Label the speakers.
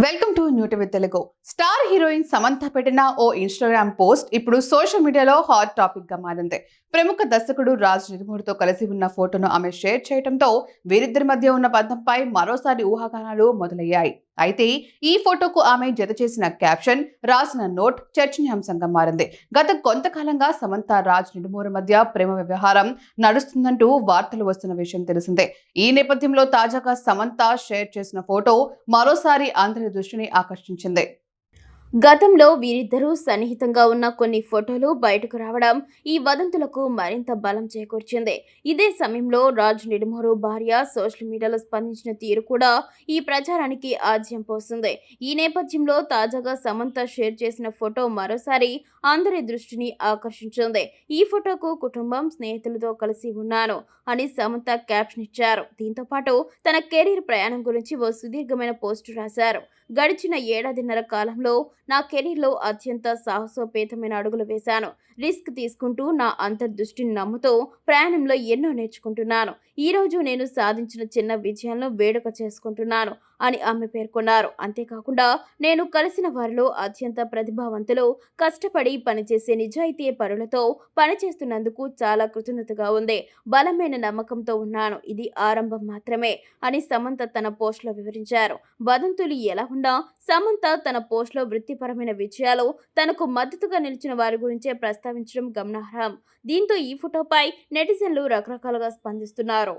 Speaker 1: Welcome to new TV Telugu. Star heroine Samantha పెట్టిన ఓ Instagram post ఇప్పుడు social మీడియాలో హాట్ టాపిక్ గా మారింది. ప్రముఖ దర్శకుడు రాజ్ నిడుమూరితో కలిసి ఉన్న ఫోటోను ఆమె షేర్ చేయడంతో వీరిద్దరి మధ్య ఉన్న బంధంపై మరోసారి ఊహాగానాలు మొదలయ్యాయి. అయితే ఈ ఫోటోకు ఆమె జత చేసిన క్యాప్షన్, రాసిన నోట్ చర్చనీయాంశంగా మారింది. గత కొంతకాలంగా సమంత రాజ్ నిడుమూరి మధ్య ప్రేమ వ్యవహారం నడుస్తుందంటూ వార్తలు వస్తున్న విషయం తెలిసిందే. ఈ నేపథ్యంలో తాజాగా సమంత షేర్ చేసిన ఫోటో మరోసారి అందరి దృష్టిని ఆకర్షించింది.
Speaker 2: గతంలో వీరిద్దరూ సన్నిహితంగా ఉన్న కొన్ని ఫోటోలు బయటకు రావడం ఈ వదంతులకు మరింత బలం చేకూర్చింది. ఇదే సమయంలో రాజ్ నిడుమూరు భార్య సోషల్ మీడియాలో స్పందించిన తీరు కూడా ఈ ప్రచారానికి ఆజ్యం పోస్తుంది. ఈ నేపథ్యంలో తాజాగా సమంత షేర్ చేసిన ఫోటో మరోసారి అందరి దృష్టిని ఆకర్షించింది. ఈ ఫోటోకు కుటుంబం, స్నేహితులతో కలిసి ఉన్నాను అని సమంత క్యాప్షన్ ఇచ్చారు. దీంతో పాటు తన కెరీర్ ప్రయాణం గురించి ఓ సుదీర్ఘమైన పోస్టు రాశారు. గడిచిన ఏడాదిన్నర కాలంలో నా కెరీర్లో అత్యంత సాహసోపేతమైన అడుగులు వేశాను. రిస్క్ తీసుకుంటూ నా అంతర్దృష్టిని నమ్ముతూ ప్రయాణంలో ఎన్నో నేర్చుకుంటున్నాను. ఈ రోజు నేను సాధించిన చిన్న విజయాలను వేడుక చేసుకుంటున్నాను అని ఆమె పేర్కొన్నారు. అంతేకాకుండా నేను కలిసిన వారిలో అత్యంత ప్రతిభావంతులు, కష్టపడి పనిచేసే నిజాయితీ పరులతో పనిచేస్తున్నందుకు చాలా కృతజ్ఞతగా ఉంది. బలమైన నమ్మకంతో ఉన్నాను. ఇది ఆరంభం మాత్రమే అని సమంత తన పోస్టులో వివరించారు. వదంతులు ఎలా ఉన్నా సమంత తన పోస్టులో వృత్తిపరమైన విజయాలు, తనకు మద్దతుగా నిలిచిన వారి గురించే ప్రస్తావించడం గమనార్హం. దీంతో ఈ ఫోటోపై నెటిజన్లు రకరకాలుగా స్పందిస్తున్నారు.